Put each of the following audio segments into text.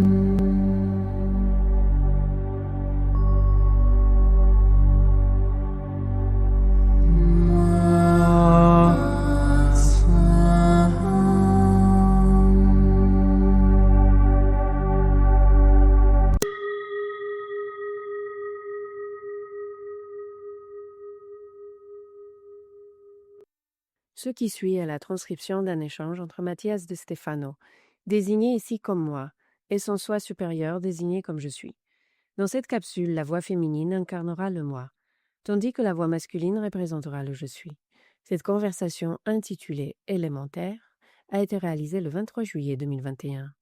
Ce qui suit est la transcription d'un échange entre Mathias de Stefano, désigné ici comme moi, et son soi supérieur désigné comme je suis. Dans cette capsule, la voix féminine incarnera le moi, tandis que la voix masculine représentera le je suis. Cette conversation intitulée Élémentaire a été réalisée le 23 juillet 2021.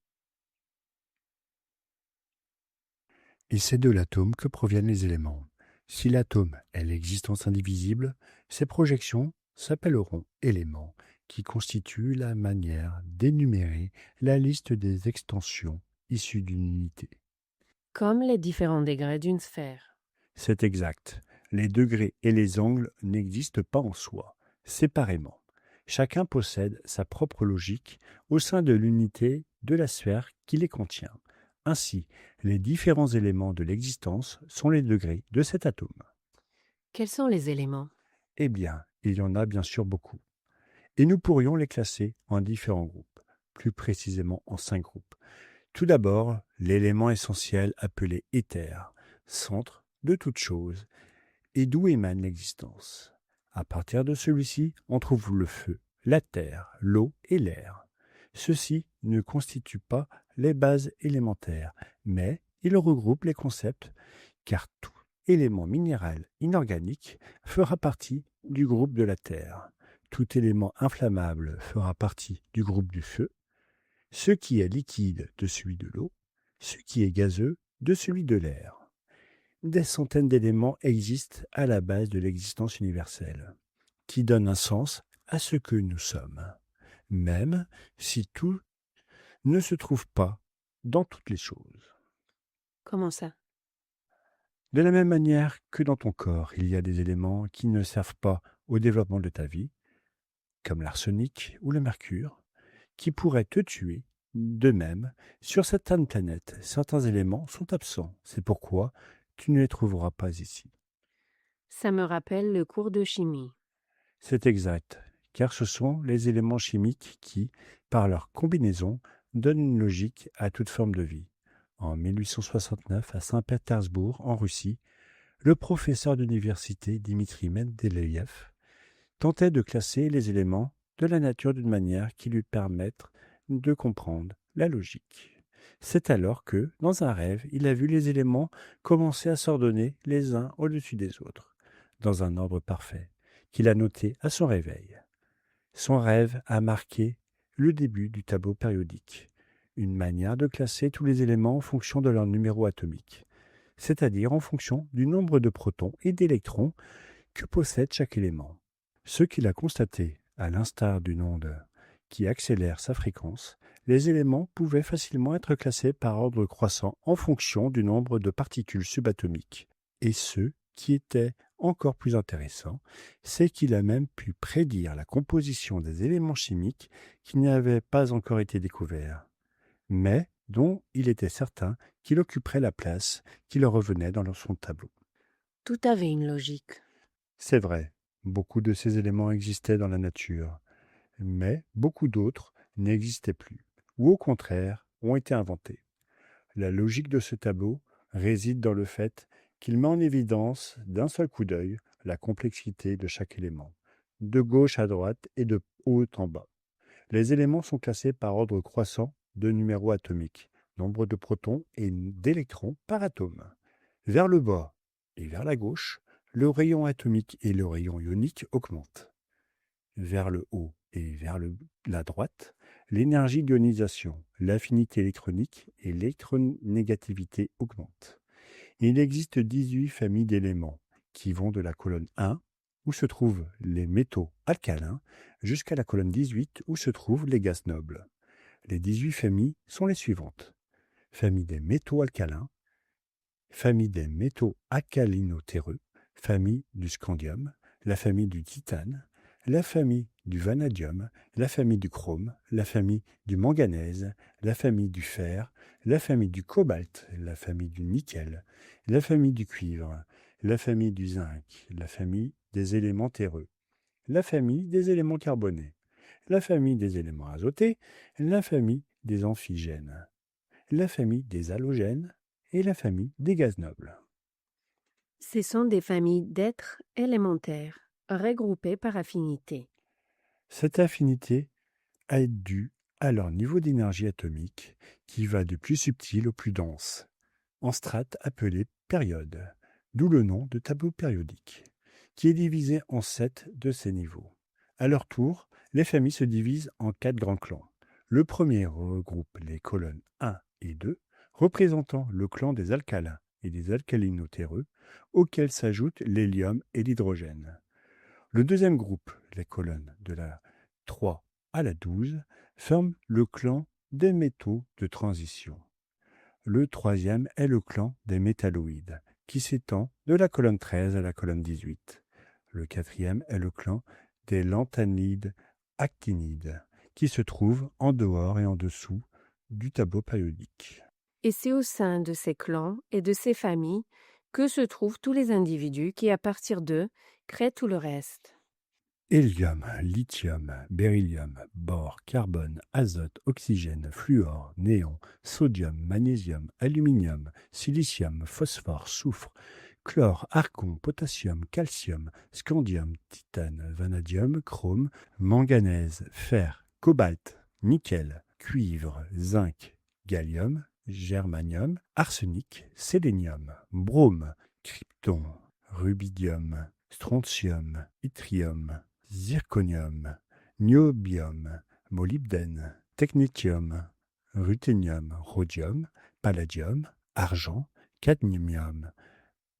Et c'est de l'atome que proviennent les éléments. Si l'atome est l'existence indivisible, ces projections s'appelleront éléments, qui constituent la manière d'énumérer la liste des extensions issues d'une unité. Comme les différents degrés d'une sphère. C'est exact. Les degrés et les angles n'existent pas en soi, séparément. Chacun possède sa propre logique au sein de l'unité de la sphère qui les contient. Ainsi, les différents éléments de l'existence sont les degrés de cet atome. Quels sont les éléments? Eh bien, il y en a bien sûr beaucoup. Et nous pourrions les classer en différents groupes, plus précisément en 5 groupes. Tout d'abord, l'élément essentiel appelé éther, centre de toute chose, et d'où émane l'existence. À partir de celui-ci, on trouve le feu, la terre, l'eau et l'air. Ceux-ci ne constituent pas les bases élémentaires, mais ils regroupent les concepts, car tout élément minéral inorganique fera partie du groupe de la terre. Tout élément inflammable fera partie du groupe du feu, ce qui est liquide de celui de l'eau, ce qui est gazeux de celui de l'air. Des centaines d'éléments existent à la base de l'existence universelle, qui donnent un sens à ce que nous sommes, même si tout ne se trouve pas dans toutes les choses. Comment ça? De la même manière que dans ton corps, il y a des éléments qui ne servent pas au développement de ta vie, comme l'arsenic ou le mercure, qui pourraient te tuer. De même, sur certaines planètes, certains éléments sont absents. C'est pourquoi tu ne les trouveras pas ici. Ça me rappelle le cours de chimie. C'est exact, car ce sont les éléments chimiques qui, par leur combinaison, donnent une logique à toute forme de vie. En 1869, à Saint-Pétersbourg, en Russie, le professeur d'université Dimitri Mendeleïev tentait de classer les éléments de la nature d'une manière qui lui permette de comprendre la logique. C'est alors que, dans un rêve, il a vu les éléments commencer à s'ordonner les uns au-dessus des autres, dans un ordre parfait, qu'il a noté à son réveil. Son rêve a marqué le début du tableau périodique, une manière de classer tous les éléments en fonction de leur numéro atomique, c'est-à-dire en fonction du nombre de protons et d'électrons que possède chaque élément. Ce qu'il a constaté, à l'instar d'une onde qui accélère sa fréquence, les éléments pouvaient facilement être classés par ordre croissant en fonction du nombre de particules subatomiques. Et ce qui était encore plus intéressant, c'est qu'il a même pu prédire la composition des éléments chimiques qui n'avaient pas encore été découverts, mais dont il était certain qu'il occuperait la place qui leur revenait dans son tableau. Tout avait une logique. C'est vrai, beaucoup de ces éléments existaient dans la nature, mais beaucoup d'autres n'existaient plus, ou au contraire, ont été inventés. La logique de ce tableau réside dans le fait qu'il met en évidence d'un seul coup d'œil la complexité de chaque élément, de gauche à droite et de haut en bas. Les éléments sont classés par ordre croissant de numéros atomiques, nombre de protons et d'électrons par atome. Vers le bas et vers la gauche, le rayon atomique et le rayon ionique augmentent. Vers le haut et vers la droite, l'énergie d'ionisation, l'affinité électronique et l'électronégativité augmentent. Il existe 18 familles d'éléments qui vont de la colonne 1, où se trouvent les métaux alcalins, jusqu'à la colonne 18, où se trouvent les gaz nobles. Les 18 familles sont les suivantes. Famille des métaux alcalins, famille des métaux alcalino-terreux, famille du scandium, la famille du titane, la famille du vanadium, la famille du chrome, la famille du manganèse, la famille du fer, la famille du cobalt, la famille du nickel, la famille du cuivre, la famille du zinc, la famille des éléments terreux, la famille des éléments carbonés, la famille des éléments azotés, la famille des amphigènes, la famille des halogènes et la famille des gaz nobles. Ce sont des familles d'êtres élémentaires, regroupées par affinité. Cette affinité est due à leur niveau d'énergie atomique qui va du plus subtil au plus dense, en strates appelées périodes, d'où le nom de tableau périodique, qui est divisé en 7 de ces niveaux. À leur tour, les familles se divisent en 4 grands clans. Le premier regroupe les colonnes 1 et 2, représentant le clan des alcalins et des alcalinotéreux, auxquels s'ajoutent l'hélium et l'hydrogène. Le deuxième groupe, les colonnes de la 3 à la 12, forment le clan des métaux de transition. Le troisième est le clan des métalloïdes, qui s'étend de la colonne 13 à la colonne 18. Le quatrième est le clan des lanthanides actinides, qui se trouve en dehors et en dessous du tableau périodique. Et c'est au sein de ces clans et de ces familles que se trouvent tous les individus qui, à partir d'eux, créent tout le reste. Hélium, lithium, beryllium, bore, carbone, azote, oxygène, fluor, néon, sodium, magnésium, aluminium, silicium, phosphore, soufre, chlore, argon, potassium, calcium, scandium, titane, vanadium, chrome, manganèse, fer, cobalt, nickel, cuivre, zinc, gallium, germanium, arsenic, sélénium, brome, krypton, rubidium, strontium, yttrium, zirconium, niobium, molybdène, technetium, ruthénium, rhodium, palladium, argent, cadmium,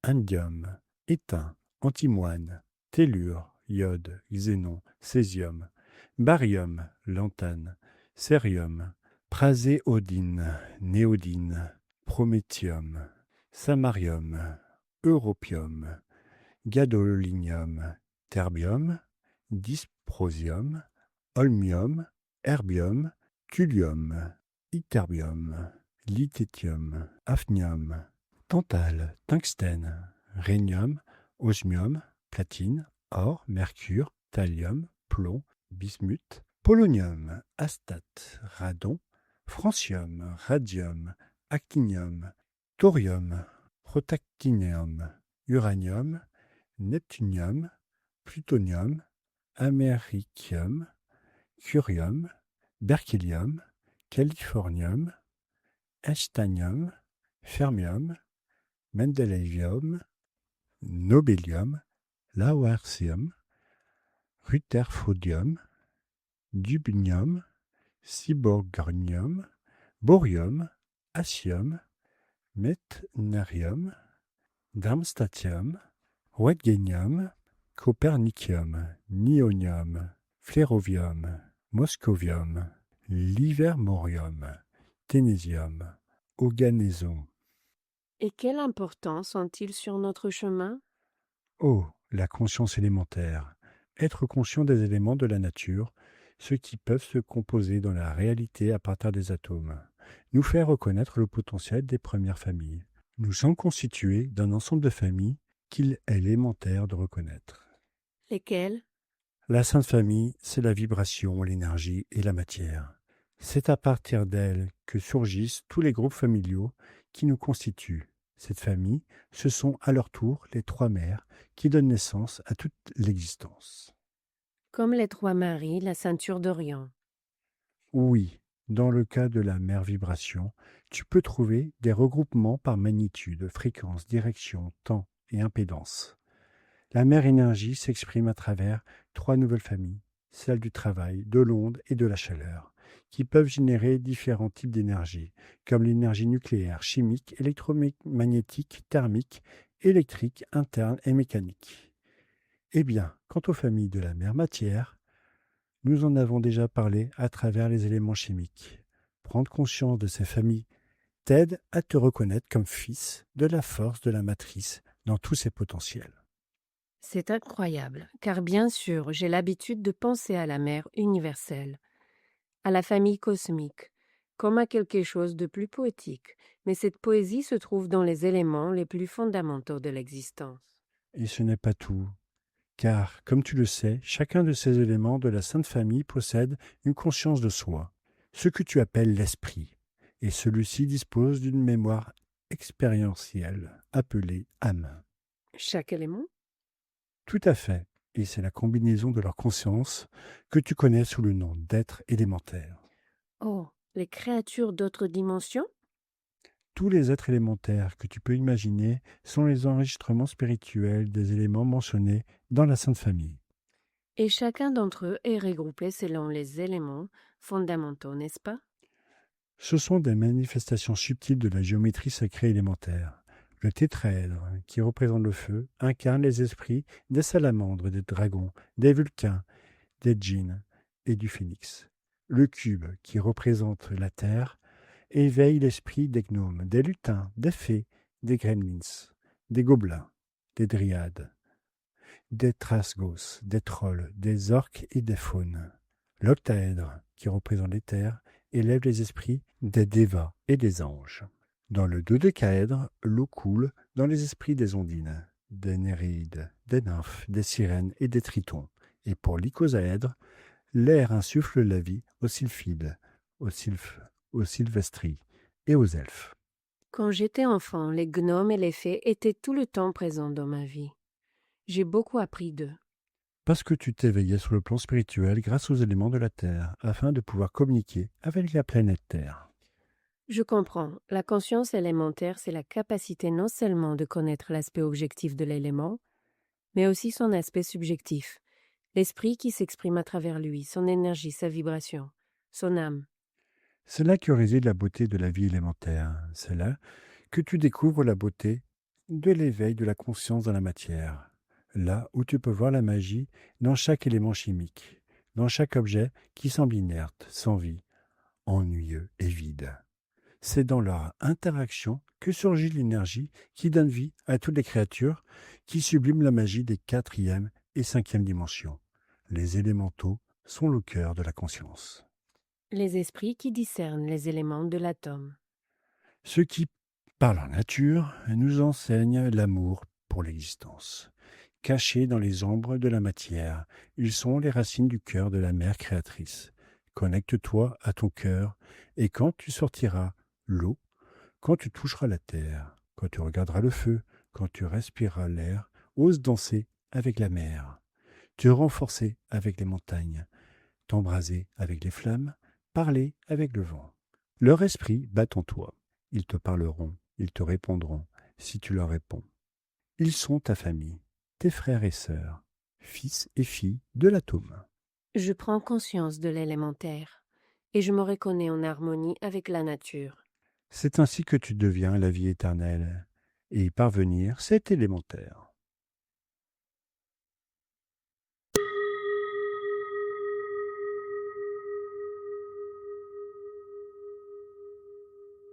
indium, étain, antimoine, tellure, iode, xénon, césium, barium, lantane, cérium, praséodine, néodyne, prométhium, samarium, europium, gadolinium, terbium, dysprosium, holmium, herbium, thulium, ytterbium, lithium, hafnium, tantal, tungstène, rhénium, osmium, platine, or, mercure, thallium, plomb, bismuth, polonium, astate, radon, francium, radium, actinium, thorium, protactinium, uranium, neptunium, plutonium, américium, curium, berkéllium, californium, einsteinium, fermium, mendélévium, nobelium, laoercium, rutherfordium, dubnium, ciborganium, borium, acium, metnarium, darmstadtium, Roentgenium, copernicium, nionium, flérovium, moscovium, livermorium, ténésium, oganéson. Et quelle importance ont-ils sur notre chemin? Oh, la conscience élémentaire. Être conscient des éléments de la nature, ceux qui peuvent se composer dans la réalité à partir des atomes, nous faire reconnaître le potentiel des premières familles. Nous sommes constitués d'un ensemble de familles qu'il est élémentaire de reconnaître. Lesquels? La Sainte Famille, c'est la vibration, l'énergie et la matière. C'est à partir d'elle que surgissent tous les groupes familiaux qui nous constituent. Cette famille, ce sont à leur tour les trois mères qui donnent naissance à toute l'existence. Comme les trois maris, la ceinture d'Orion. Oui, dans le cas de la mère vibration, tu peux trouver des regroupements par magnitude, fréquence, direction, temps et impédance. La mère énergie s'exprime à travers trois nouvelles familles, celle du travail, de l'onde et de la chaleur, qui peuvent générer différents types d'énergie, comme l'énergie nucléaire, chimique, électromagnétique, thermique, électrique, interne et mécanique. Eh bien, quant aux familles de la mère matière, nous en avons déjà parlé à travers les éléments chimiques. Prendre conscience de ces familles t'aide à te reconnaître comme fils de la force de la matrice dans tous ses potentiels. C'est incroyable, car bien sûr, j'ai l'habitude de penser à la mère universelle, à la famille cosmique, comme à quelque chose de plus poétique, mais cette poésie se trouve dans les éléments les plus fondamentaux de l'existence. Et ce n'est pas tout, car, comme tu le sais, chacun de ces éléments de la Sainte Famille possède une conscience de soi, ce que tu appelles l'esprit, et celui-ci dispose d'une mémoire expérientielle appelée âme. Chaque élément? Tout à fait, et c'est la combinaison de leurs consciences que tu connais sous le nom d'être élémentaire. Oh, les créatures d'autres dimensions? Tous les êtres élémentaires que tu peux imaginer sont les enregistrements spirituels des éléments mentionnés dans la Sainte Famille. Et chacun d'entre eux est regroupé selon les éléments fondamentaux, n'est-ce pas? Ce sont des manifestations subtiles de la géométrie sacrée élémentaire. Le tétraèdre, qui représente le feu, incarne les esprits des salamandres, des dragons, des vulcains, des djinns et du phénix. Le cube, qui représente la terre, éveille l'esprit des gnomes, des lutins, des fées, des gremlins, des gobelins, des dryades, des trasgos, des trolls, des orques et des faunes. L'octaèdre, qui représente les terres, élève les esprits des dévas et des anges. Dans le dodécaèdre, l'eau coule dans les esprits des ondines, des néréides, des nymphes, des sirènes et des tritons. Et pour l'icosaèdre, l'air insuffle la vie aux sylphides, aux sylphes, aux sylvestries et aux elfes. Quand j'étais enfant, les gnomes et les fées étaient tout le temps présents dans ma vie. J'ai beaucoup appris d'eux. Parce que tu t'éveillais sur le plan spirituel grâce aux éléments de la Terre, afin de pouvoir communiquer avec la planète Terre. Je comprends. La conscience élémentaire, c'est la capacité non seulement de connaître l'aspect objectif de l'élément, mais aussi son aspect subjectif, l'esprit qui s'exprime à travers lui, son énergie, sa vibration, son âme. C'est là que réside la beauté de la vie élémentaire. C'est là que tu découvres la beauté de l'éveil de la conscience dans la matière. Là où tu peux voir la magie dans chaque élément chimique, dans chaque objet qui semble inerte, sans vie, ennuyeux et vide. C'est dans leur interaction que surgit l'énergie qui donne vie à toutes les créatures, qui sublime la magie des quatrième et cinquième dimensions. Les élémentaux sont le cœur de la conscience. Les esprits qui discernent les éléments de l'atome. Ceux qui, par leur nature, nous enseignent l'amour pour l'existence. Cachés dans les ombres de la matière, ils sont les racines du cœur de la mère créatrice. Connecte-toi à ton cœur, et quand tu sortiras l'eau, quand tu toucheras la terre, quand tu regarderas le feu, quand tu respireras l'air, ose danser avec la mer, te renforcer avec les montagnes, t'embraser avec les flammes, parler avec le vent. Leur esprit bat en toi. Ils te parleront, ils te répondront, si tu leur réponds. Ils sont ta famille, tes frères et sœurs, fils et filles de l'atome. Je prends conscience de l'élémentaire et je me reconnais en harmonie avec la nature. C'est ainsi que tu deviens la vie éternelle, et y parvenir, c'est élémentaire.